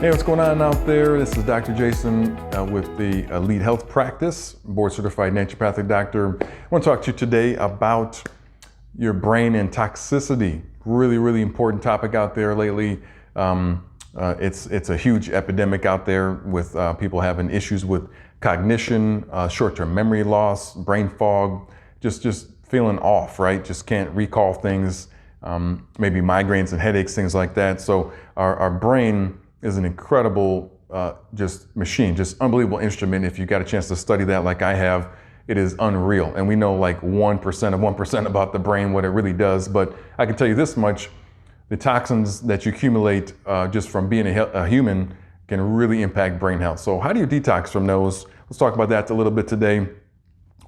Hey, what's going on out there? This is Dr. Jason with the Elite Health Practice, board certified naturopathic doctor. I want to talk to you today about your brain and toxicity. Really important topic out there lately. It's a huge epidemic out there with people having issues with cognition, short-term memory loss, brain fog, just feeling off, right? Just can't recall things, maybe migraines and headaches, things like that. So our brain is an incredible just machine, just unbelievable instrument. If you got a chance to study that like I have, it is unreal. And we know like 1% of 1% about the brain, what it really does. But I can tell you this much, the toxins that you accumulate just from being a human can really impact brain health. So how do you detox from those? Let's talk about that a little bit today.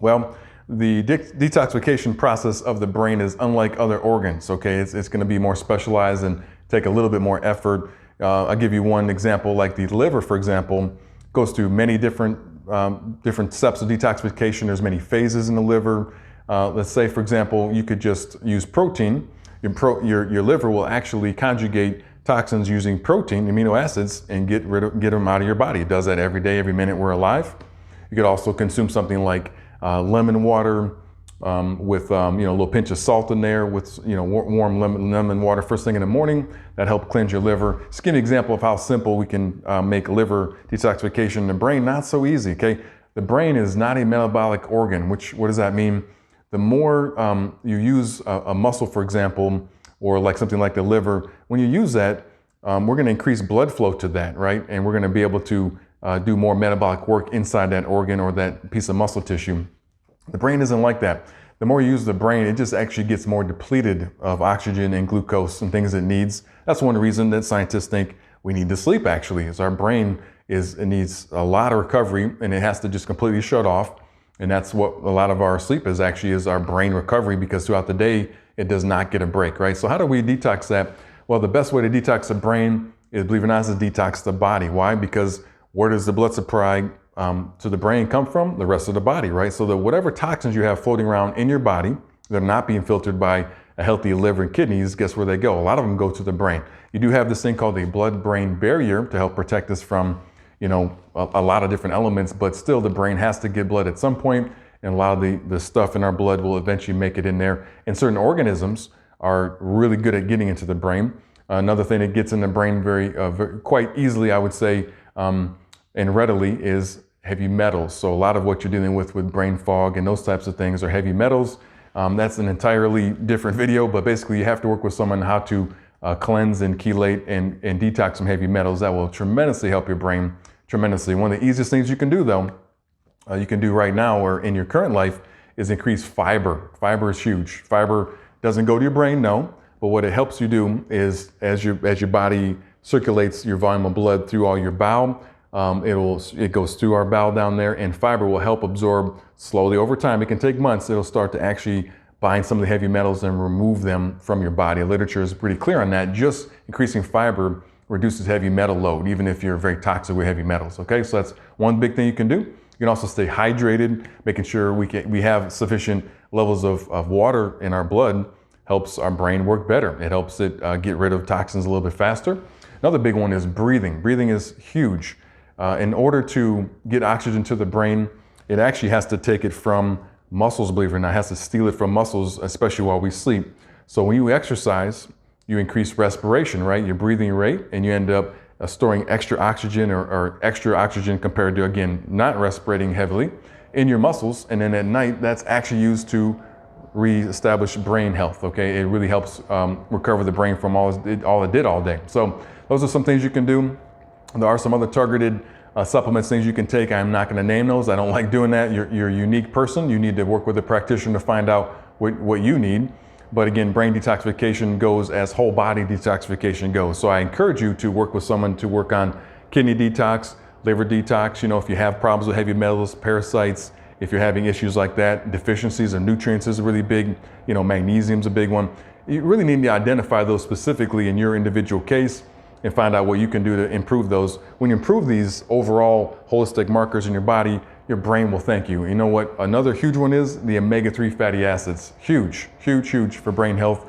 Well, the detoxification process of the brain is unlike other organs, okay? It's gonna be more specialized and take a little bit more effort. I'll give you one example, like the liver, for example, goes through many different steps of detoxification. There's many phases in the liver. Let's say, for example, you could just use protein. Your liver will actually conjugate toxins using protein, amino acids, and get them out of your body. It does that every day, every minute we're alive. You could also consume something like lemon water with a little pinch of salt in there, with warm lemon water first thing in the morning. That helps cleanse your liver. Just give you an example of how simple we can make liver detoxification in the brain. Not so easy, okay? The brain is not a metabolic organ. What does that mean? The more you use a muscle, for example, or like something like the liver, when you use that, we're going to increase blood flow to that, right? And we're going to be able to do more metabolic work inside that organ or that piece of muscle tissue. The brain isn't like that. The more you use the brain, it just actually gets more depleted of oxygen and glucose and things it needs. That's one reason that scientists think we need to sleep, actually, is our brain needs a lot of recovery and it has to just completely shut off. And that's what a lot of our sleep is our brain recovery, because throughout the day, it does not get a break, right? So how do we detox that? Well, the best way to detox the brain is, believe it or not, is to detox the body. Why? Because where does the blood supply to the brain come from? The rest of the body, right? So that whatever toxins you have floating around in your body, they're not being filtered by a healthy liver and kidneys. Guess where they go? A lot of them go to the brain. You do have this thing called a blood-brain barrier to help protect us from, a lot of different elements, but still the brain has to get blood at some point, and a lot of the stuff in our blood will eventually make it in there. And certain organisms are really good at getting into the brain. Another thing that gets in the brain very quite easily, I would say, and readily, is heavy metals. So a lot of what you're dealing with brain fog and those types of things are heavy metals. That's an entirely different video, but basically you have to work with someone how to cleanse and chelate and detox some heavy metals. That will tremendously help your brain, tremendously. One of the easiest things you can do, though, you can do right now or in your current life, is increase fiber. Fiber is huge. Fiber doesn't go to your brain, no, but what it helps you do is as your body circulates your volume of blood through all your bowel, it goes through our bowel down there, and fiber will help absorb slowly over time. It can take months. It'll start to actually bind some of the heavy metals and remove them from your body. Literature is pretty clear on that. Just increasing fiber reduces heavy metal load, even if you're very toxic with heavy metals. Okay, so that's one big thing you can do. You can also stay hydrated, making sure we have sufficient levels of water in our blood helps our brain work better. It helps it get rid of toxins a little bit faster. Another big one is breathing. Breathing is huge. In order to get oxygen to the brain, it actually has to take it from muscles, believe it or not. It has to steal it from muscles, especially while we sleep. So when you exercise, you increase respiration, right? Your breathing rate, and you end up storing extra oxygen or extra oxygen compared to, again, not respirating heavily in your muscles. And then at night, that's actually used to reestablish brain health, okay? It really helps recover the brain from all it did all day. So those are some things you can do. There are some other targeted supplements, things you can take. I'm not going to name those. I don't like doing that. You're a unique person. You need to work with a practitioner to find out what you need. But again, brain detoxification goes as whole body detoxification goes. So I encourage you to work with someone to work on kidney detox, liver detox. If you have problems with heavy metals, parasites, if you're having issues like that, deficiencies of nutrients is really big. Magnesium's a big one. You really need to identify those specifically in your individual case and find out what you can do to improve those. When you improve these overall holistic markers in your body, your brain will thank you. You know what? Another huge one is the omega-3 fatty acids. Huge for brain health,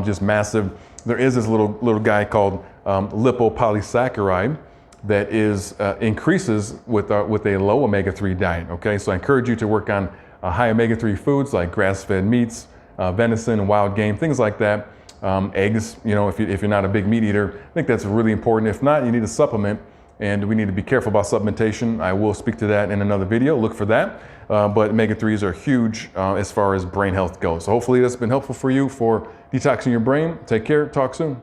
just massive. There is this little guy called lipopolysaccharide, that increases with a low omega-3 diet. Okay, so I encourage you to work on high omega-3 foods like grass-fed meats, venison, wild game, things like that. Eggs, if you're not a big meat eater, I think that's really important. If not, you need a supplement, and we need to be careful about supplementation. I will speak to that in another video. Look for that. But omega-3s are huge as far as brain health goes. So hopefully that's been helpful for you for detoxing your brain. Take care. Talk soon.